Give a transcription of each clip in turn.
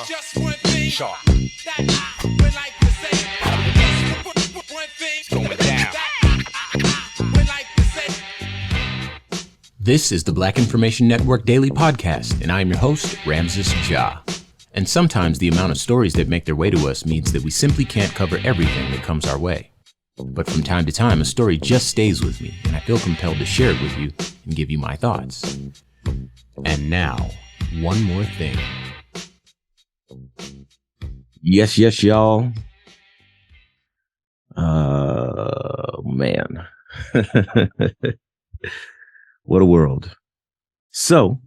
Just one thing Sharp. that I would like to say. Just one thing Going down. that I would like to say. This is the Black Information Network Daily Podcast, and I am your host, Ramses Ja. And sometimes the amount of stories that make their way to us means that we simply can't cover everything that comes our way. But from time to time, a story just stays with me, and I feel compelled to share it with you and give you my thoughts. And now, one more thing. Yes, y'all. Man. What a world. So,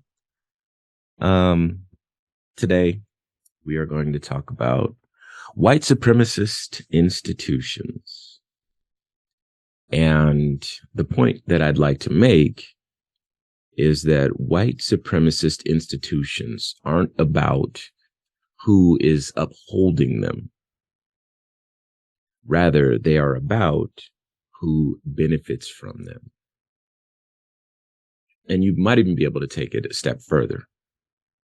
today we are going to talk about white supremacist institutions. And the point that I'd like to make is that white supremacist institutions aren't about who is upholding them. Rather, they are about who benefits from them. And you might even be able to take it a step further.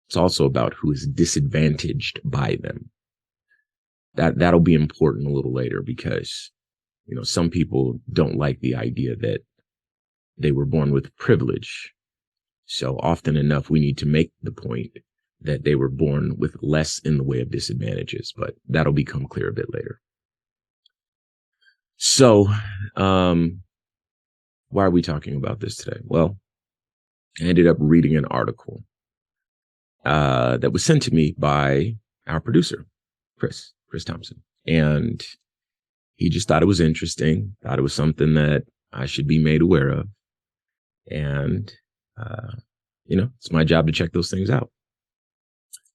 It's also about who is disadvantaged by them. That'll be important a little later because, some people don't like the idea that they were born with privilege. So often enough, we need to make the point that they were born with less in the way of disadvantages, but that'll become clear a bit later. So, why are we talking about this today? Well, I ended up reading an article that was sent to me by our producer, Chris Thompson. And he just thought it was interesting, thought it was something that I should be made aware of. And, it's my job to check those things out.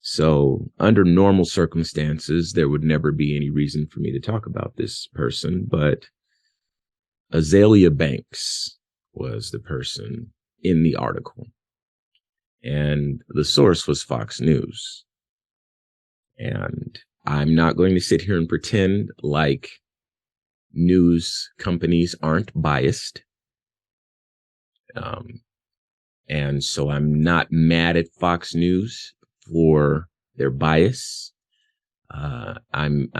So under normal circumstances, there would never be any reason for me to talk about this person, but Azalea Banks was the person in the article. And the source was Fox News. And I'm not going to sit here and pretend like news companies aren't biased. And so I'm not mad at Fox News for their bias. I'm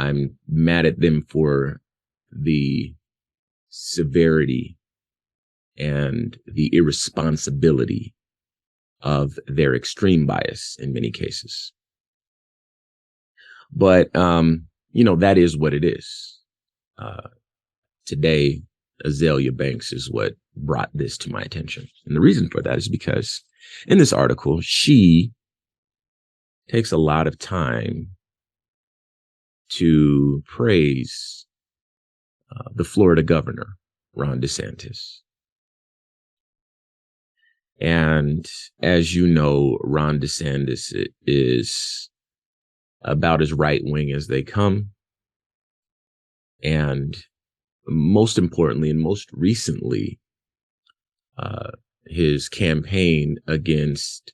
mad at them for the severity and the irresponsibility of their extreme bias in many cases. But, that is what it is. Today, Azalea Banks is what brought this to my attention. And the reason for that is because in this article, she takes a lot of time to praise the Florida governor, Ron DeSantis. And as you know, Ron DeSantis is about as right-wing as they come. And most importantly, and most recently, his campaign against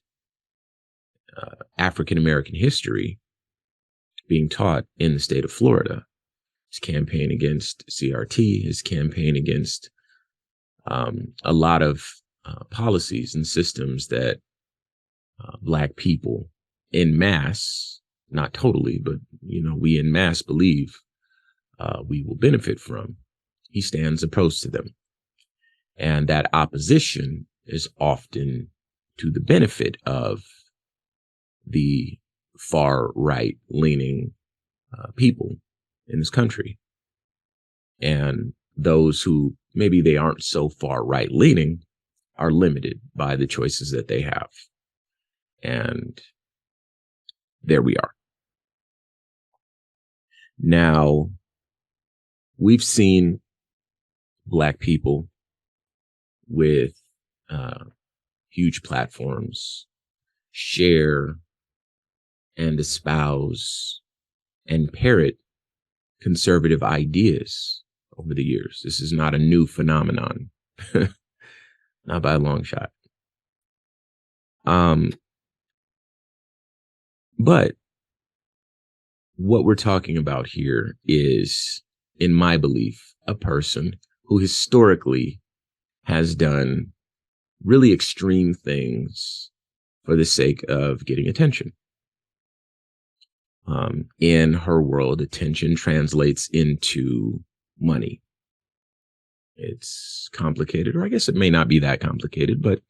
African-American history being taught in the state of Florida, his campaign against CRT, his campaign against a lot of policies and systems that Black people en masse, not totally, but, we en masse believe we will benefit from. He stands opposed to them. And that opposition is often to the benefit of the far right leaning people in this country. And those who maybe they aren't so far right leaning are limited by the choices that they have. And there we are. Now, we've seen Black people with huge platforms share and espouse and parrot conservative ideas over the years. This is not a new phenomenon, not by a long shot. But what we're talking about here is, in my belief, a person who historically has done really extreme things for the sake of getting attention. In her world, attention translates into money. It's complicated, or I guess it may not be that complicated, but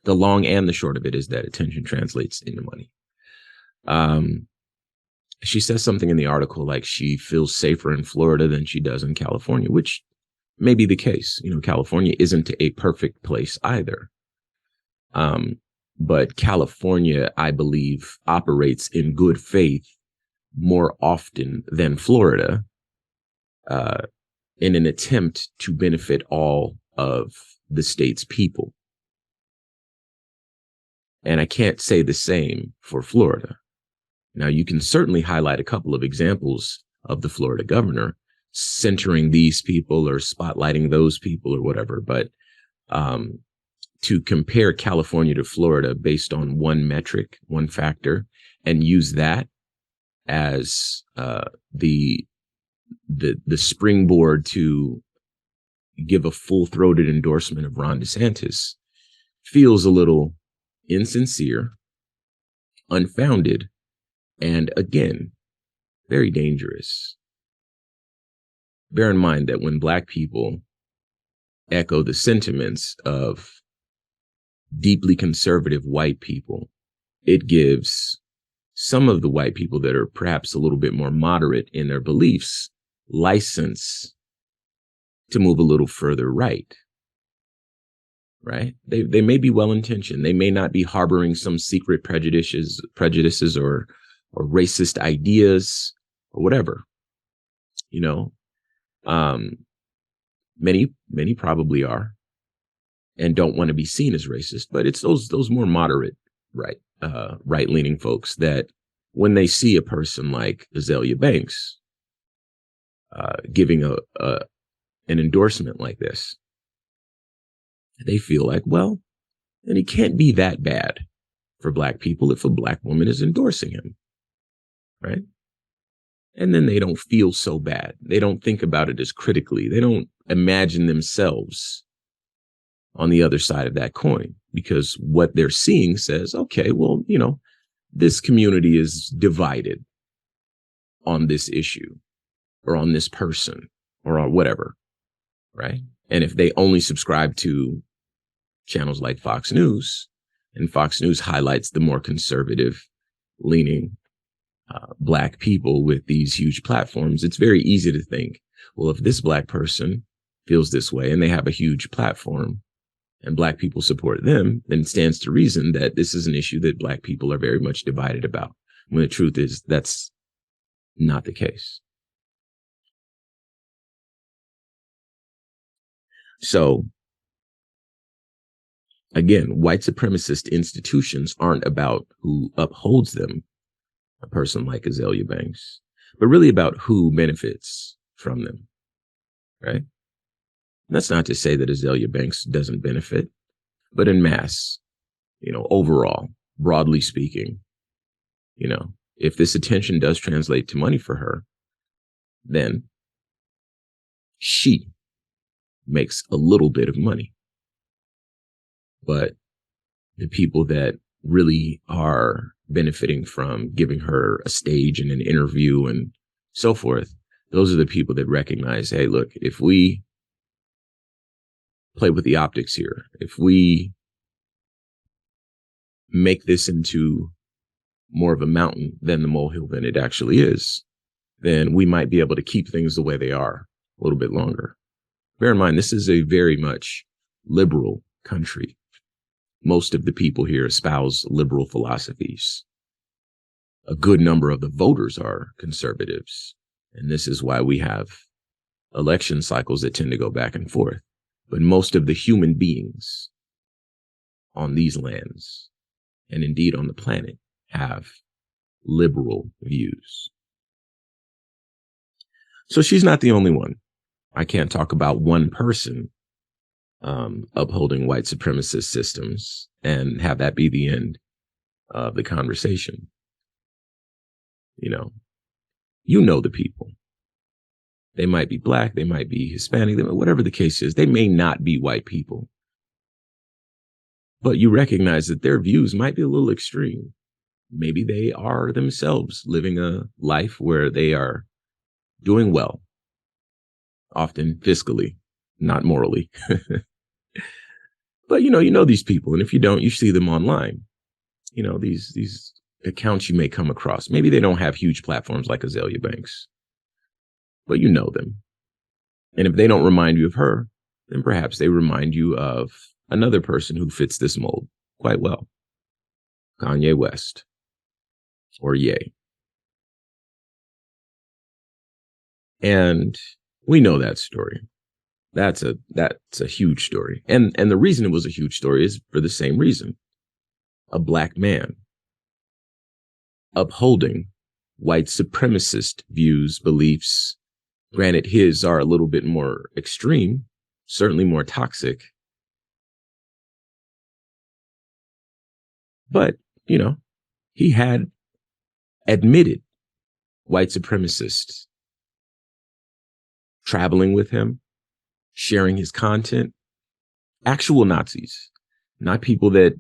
the long and the short of it is that attention translates into money. She says something in the article like she feels safer in Florida than she does in California, which may be the case. California isn't a perfect place either. But California, I believe, operates in good faith more often than Florida, in an attempt to benefit all of the state's people. And I can't say the same for Florida. Now, you can certainly highlight a couple of examples of the Florida governor centering these people or spotlighting those people or whatever. But to compare California to Florida based on one metric, one factor, and use that as the springboard to give a full-throated endorsement of Ron DeSantis feels a little insincere, unfounded, and again, very dangerous. Bear in mind that when Black people echo the sentiments of deeply conservative white people, it gives some of the white people that are perhaps a little bit more moderate in their beliefs license to move a little further right. They may be well-intentioned. They may not be harboring some secret prejudices or racist ideas or whatever. Many probably are and don't want to be seen as racist, but it's those more moderate right-leaning folks that when they see a person like Azalea Banks giving an endorsement like this, they feel like, well, then he can't be that bad for Black people if a Black woman is endorsing him, right? And then they don't feel so bad. They don't think about it as critically. They don't imagine themselves on the other side of that coin, because what they're seeing says, okay, well, this community is divided on this issue or on this person or on whatever, right? And if they only subscribe to channels like Fox News, and Fox News highlights the more conservative leaning Black people with these huge platforms, it's very easy to think, well, if this Black person feels this way and they have a huge platform and Black people support them, then it stands to reason that this is an issue that Black people are very much divided about. When the truth is, that's not the case. So, again, white supremacist institutions aren't about who upholds them, a person like Azalea Banks, but really about who benefits from them, right? That's not to say that Azalea Banks doesn't benefit, but en masse, overall, broadly speaking, if this attention does translate to money for her, then she makes a little bit of money. But the people that really are benefiting from giving her a stage and an interview and so forth, those are the people that recognize, hey, look, if we play with the optics here, if we make this into more of a mountain than the molehill than it actually is, then we might be able to keep things the way they are a little bit longer. Bear in mind, this is a very much liberal country. Most of the people here espouse liberal philosophies. A good number of the voters are conservatives. And this is why we have election cycles that tend to go back and forth. But most of the human beings on these lands, and indeed on the planet, have liberal views. So she's not the only one. I can't talk about one person upholding white supremacist systems and have that be the end of the conversation. You know the people. They might be Black, they might be Hispanic, whatever the case is. They may not be white people. But you recognize that their views might be a little extreme. maybe they are themselves living a life where they are doing well, often fiscally, not morally. But you know these people, and if you don't, you see them online. These accounts you may come across. Maybe they don't have huge platforms like Azalea Banks, but you know them. And if they don't remind you of her, then perhaps they remind you of another person who fits this mold quite well. Kanye West, or Ye. And we know that story. That's a huge story. And the reason it was a huge story is for the same reason. A black man upholding white supremacist views, beliefs. Granted, his are a little bit more extreme, certainly more toxic. But, he had admitted white supremacists traveling with him, sharing his content, actual Nazis, not people that,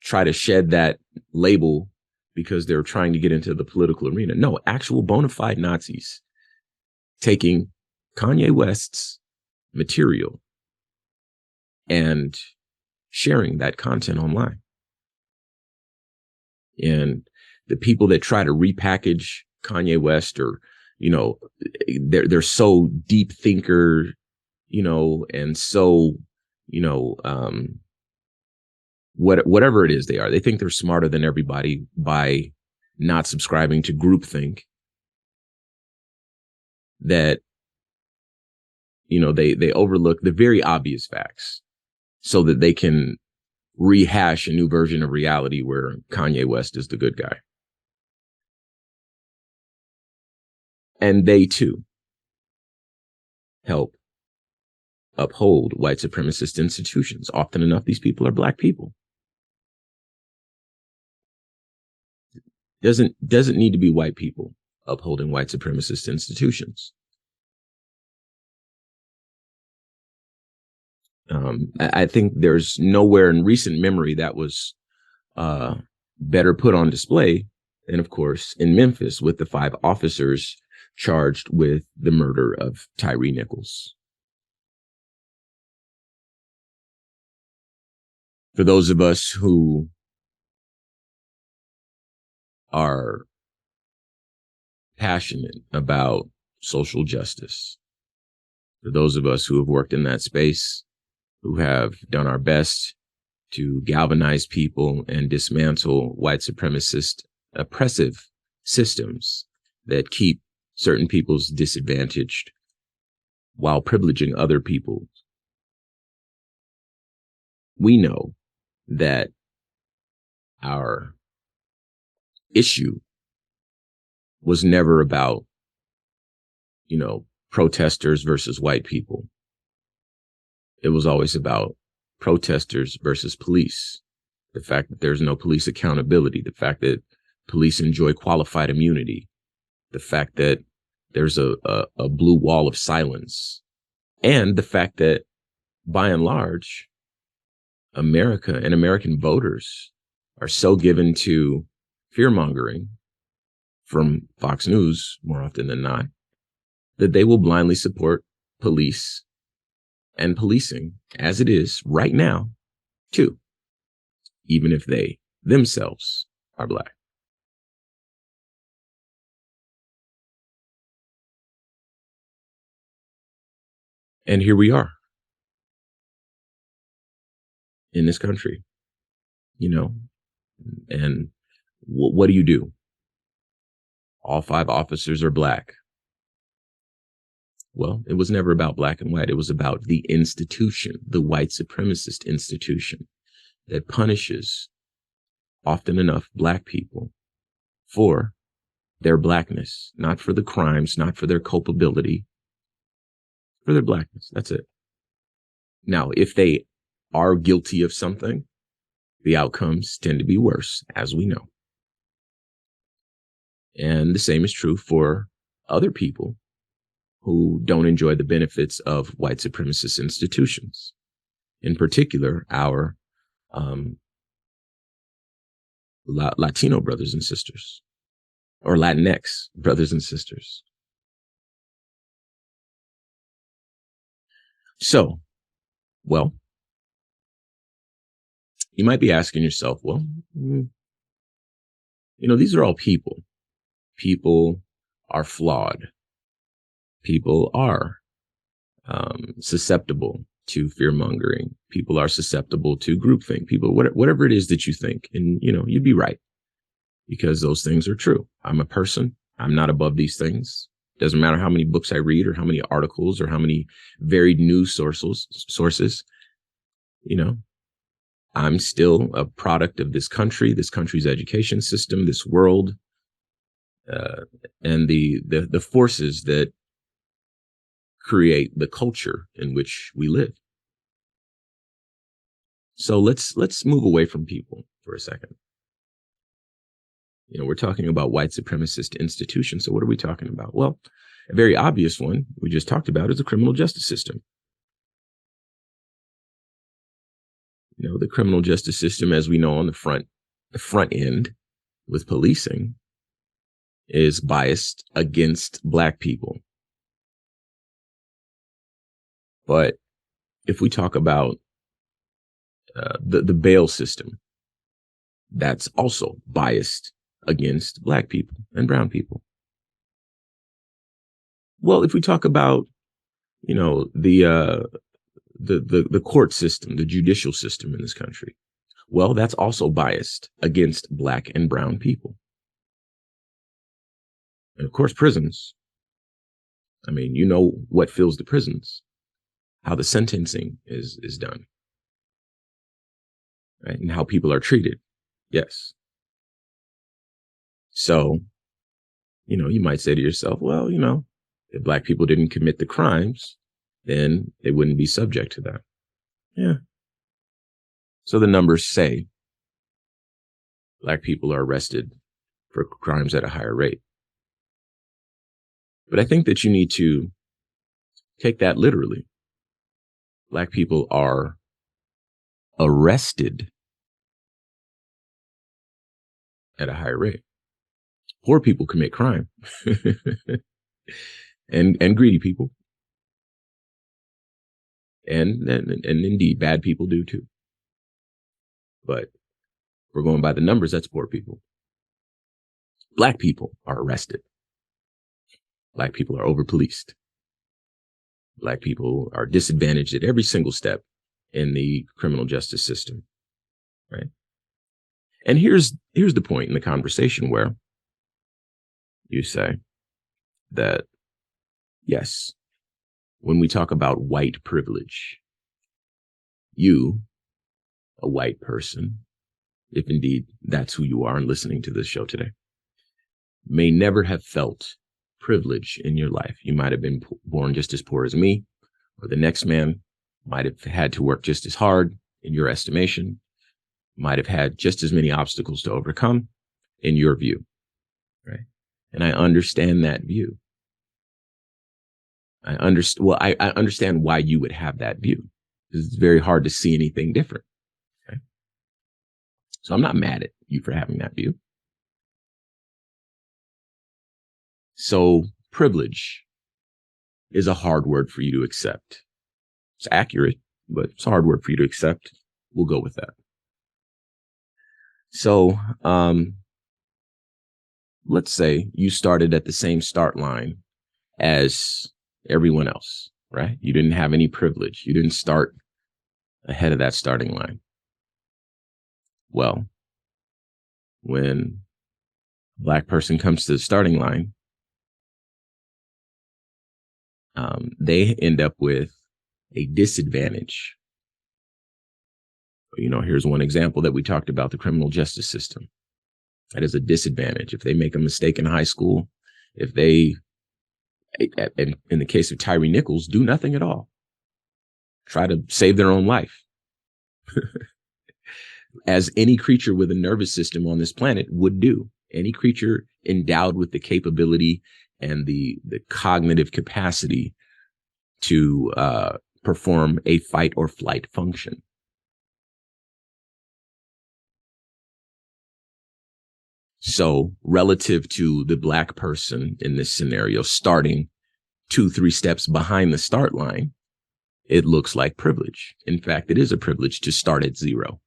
try to shed that label because they're trying to get into the political arena. No, actual bona fide Nazis taking Kanye West's material and sharing that content online. And the people that try to repackage Kanye West, or, they're so deep thinker, and so, whatever it is they are, they think they're smarter than everybody by not subscribing to groupthink, that, they overlook the very obvious facts so that they can rehash a new version of reality where Kanye West is the good guy. And they too help uphold white supremacist institutions. Often enough, these people are black people. Doesn't need to be white people upholding white supremacist institutions. I think there's nowhere in recent memory that was better put on display than, of course, in Memphis with the 5 officers charged with the murder of Tyree Nichols. For those of us who are passionate about social justice, for those of us who have worked in that space, who have done our best to galvanize people and dismantle white supremacist oppressive systems that keep certain peoples disadvantaged while privileging other people, we know that our issue was never about, protesters versus white people. It was always about protesters versus police. The fact that there's no police accountability, the fact that police enjoy qualified immunity, the fact that there's a blue wall of silence, and the fact that, by and large, America and American voters are so given to fear-mongering from Fox News more often than not, that they will blindly support police and policing as it is right now, too, even if they themselves are black. And here we are in this country, and what do you do? All 5 officers are black. Well, it was never about black and white. It was about the institution, the white supremacist institution that punishes, often enough, black people for their blackness, not for the crimes, not for their culpability, for their blackness. That's it. Now, if they are guilty of something, the outcomes tend to be worse, as we know. And the same is true for other people who don't enjoy the benefits of white supremacist institutions. In particular, our Latino brothers and sisters, or Latinx brothers and sisters. So, well, you might be asking yourself, well, these are all people. People are flawed. People are susceptible to fear mongering. People are susceptible to groupthink. People, whatever it is that you think, and you'd be right, because those things are true. I'm a person. I'm not above these things. Doesn't matter how many books I read or how many articles or how many varied news sources. I'm still a product of this country's education system, this world, and the forces that create the culture in which we live. So let's move away from people for a second. We're talking about white supremacist institutions. So what are we talking about? Well, a very obvious one we just talked about is the criminal justice system. The criminal justice system, as we know on the front end with policing, is biased against Black people. But if we talk about the bail system, that's also biased against Black people and brown people. Well, if we talk about, the court system, the judicial system in this country, well, that's also biased against Black and brown people. And of course, prisons. I mean, what fills the prisons, how the sentencing is done, right? And how people are treated. Yes. So, you might say to yourself, well, if Black people didn't commit the crimes, then they wouldn't be subject to that. Yeah. So the numbers say Black people are arrested for crimes at a higher rate. But I think that you need to take that literally. Black people are arrested at a higher rate. Poor people commit crime. and greedy people. And indeed, bad people do too. But we're going by the numbers, that's poor people. Black people are arrested. Black people are over-policed. Black people are disadvantaged at every single step in the criminal justice system, right? And here's the point in the conversation where you say that, yes, when we talk about white privilege, you, a white person, if indeed that's who you are and listening to this show today, may never have felt privilege in your life. You might have been born just as poor as me, or the next man might have had to work just as hard in your estimation, might have had just as many obstacles to overcome in your view, right? And I understand that view. I understand why you would have that view. It's very hard to see anything different. Okay? So I'm not mad at you for having that view. So privilege is a hard word for you to accept. It's accurate, but it's a hard word for you to accept. We'll go with that. So let's say you started at the same start line as everyone else, right? You didn't have any privilege. You didn't start ahead of that starting line. Well, when a Black person comes to the starting line, they end up with a disadvantage. Here's one example that we talked about, the criminal justice system. That is a disadvantage. If they make a mistake in high school, if they, in the case of Tyree Nichols, do nothing at all, try to save their own life, as any creature with a nervous system on this planet would do. Any creature endowed with the capability and the cognitive capacity to perform a fight or flight function. So relative to the Black person in this scenario, starting 2-3 steps behind the start line, it looks like privilege. In fact, it is a privilege to start at 0,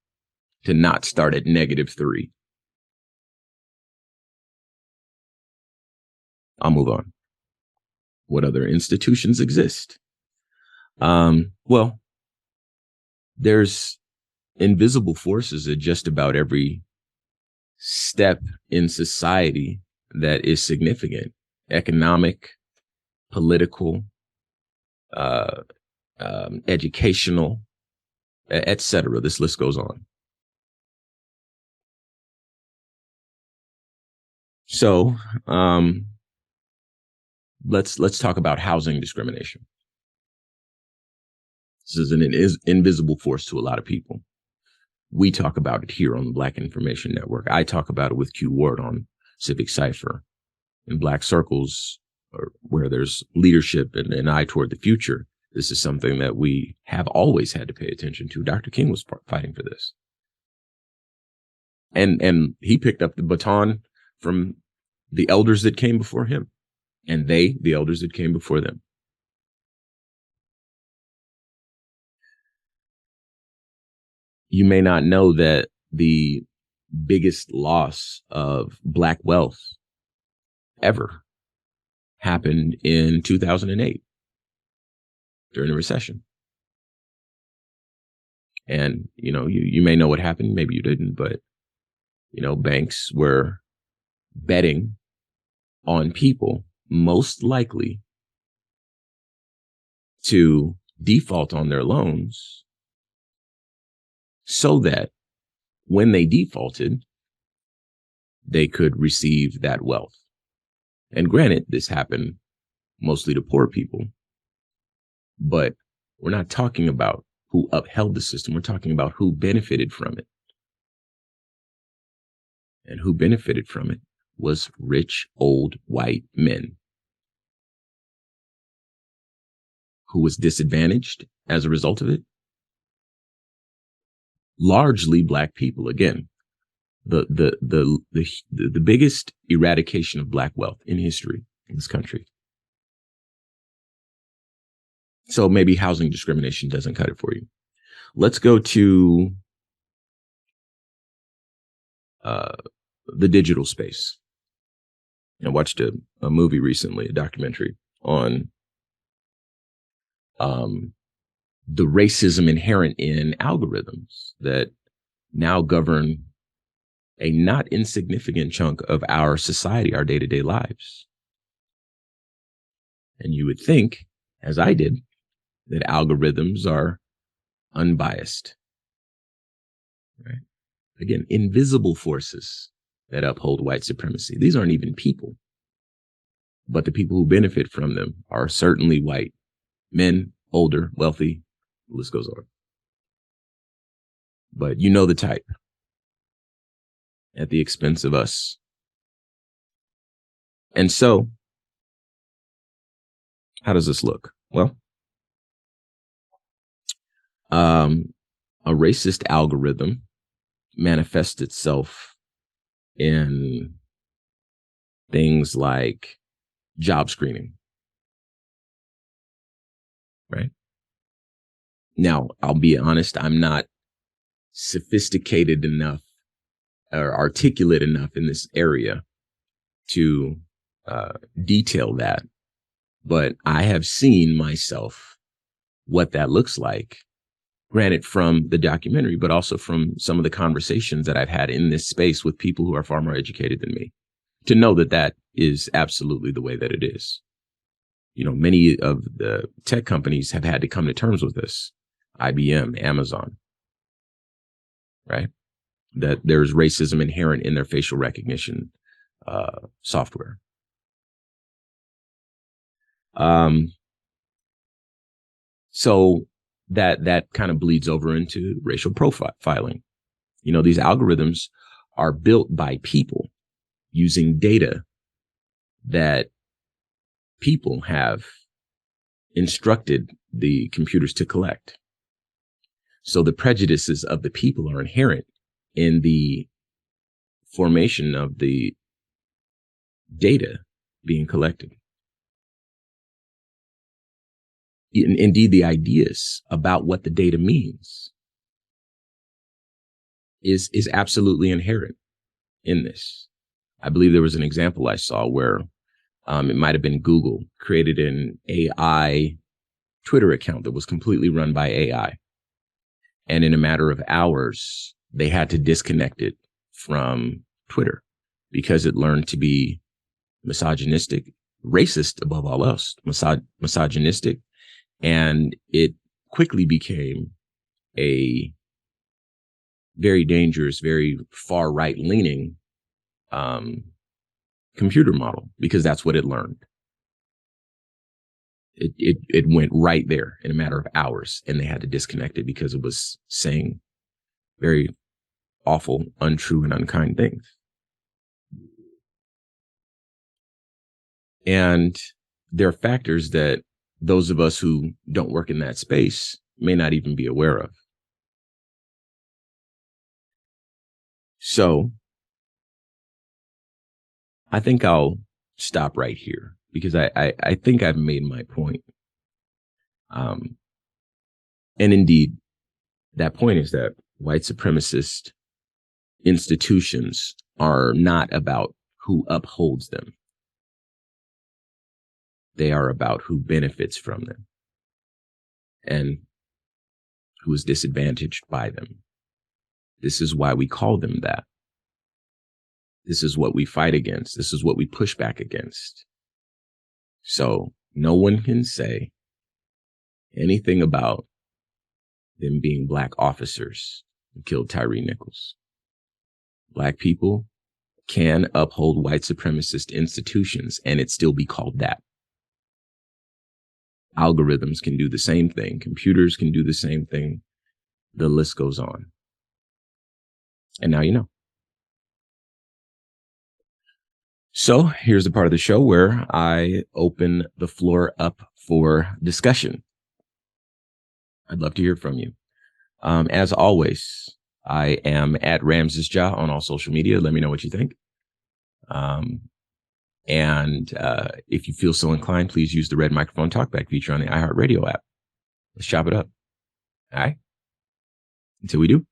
to not start at -3. I'll move on. What other institutions exist? Well, there's invisible forces at just about every step in society that is significant: economic, political, uh, educational, etc. This list goes on. So let's talk about housing discrimination. This is an invisible force to a lot of people. We talk about it here on the Black Information Network. I talk about it with Q Ward on Civic Cipher. In Black circles, or where there's leadership and an eye toward the future, this is something that we have always had to pay attention to. Dr. King was fighting for this. And he picked up the baton from the elders that came before him, and the elders that came before them. You may not know that the biggest loss of Black wealth ever happened in 2008 during the recession. And, you may know what happened. Maybe you didn't, but, banks were betting on people most likely to default on their loans so that when they defaulted, they could receive that wealth. And granted, this happened mostly to poor people, but we're not talking about who upheld the system. We're talking about who benefited from it. And who benefited from it was rich, old, white men. Who was disadvantaged as a result of it? Largely Black people. Again, the biggest eradication of Black wealth in history in this country. So maybe housing discrimination doesn't cut it for you. Let's go to the digital space. I watched a movie recently, a documentary on the racism inherent in algorithms that now govern a not insignificant chunk of our society, our day-to-day lives. And you would think, as I did, that algorithms are unbiased. Right? Again, invisible forces that uphold white supremacy. These aren't even people, but the people who benefit from them are certainly white men, older, wealthy. The list goes on. But you know the type. At the expense of us. And so, how does this look? Well, a racist algorithm manifests itself in things like job screening. Right? Now, I'll be honest, I'm not sophisticated enough or articulate enough in this area to detail that. But I have seen myself what that looks like, granted from the documentary, but also from some of the conversations that I've had in this space with people who are far more educated than me, to know that that is absolutely the way that it is. Many of the tech companies have had to come to terms with this. IBM, Amazon, right? That there's racism inherent in their facial recognition software. So that kind of bleeds over into racial profiling. These algorithms are built by people using data that people have instructed the computers to collect. So the prejudices of the people are inherent in the formation of the data being collected. Indeed, the ideas about what the data means is absolutely inherent in this. I believe there was an example I saw where it might have been Google created an AI Twitter account that was completely run by AI. And in a matter of hours, they had to disconnect it from Twitter because it learned to be misogynistic, racist above all else, misogynistic. And it quickly became a very dangerous, very far right leaning computer model, because that's what it learned. It went right there in a matter of hours, and they had to disconnect it because it was saying very awful, untrue, and unkind things. And there are factors that those of us who don't work in that space may not even be aware of. So I think I'll stop right here because I think I've made my point. And indeed, that point is that white supremacist institutions are not about who upholds them. They are about who benefits from them and who is disadvantaged by them. This is why we call them that. This is what we fight against. This is what we push back against. So no one can say anything about them being Black officers who killed Tyree Nichols. Black people can uphold white supremacist institutions and it still be called that. Algorithms can do the same thing. Computers can do the same thing. The list goes on. And now you know. So here's the part of the show where I open the floor up for discussion. I'd love to hear from you. As always, I am at Ramses Ja on all social media. Let me know what you think. And if you feel so inclined, please use the red microphone talkback feature on the iHeartRadio app. Let's chop it up. All right. Until we do,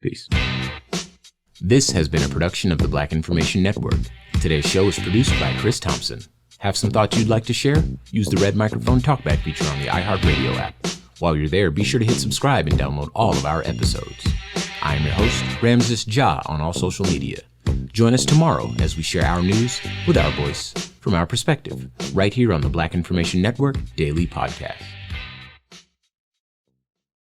peace. This has been a production of the Black Information Network. Today's show is produced by Chris Thompson. Have some thoughts you'd like to share? Use the red microphone talkback feature on the iHeartRadio app. While you're there, be sure to hit subscribe and download all of our episodes. I am your host, Ramses Ja, on all social media. Join us tomorrow as we share our news with our voice, from our perspective, right here on the Black Information Network Daily Podcast.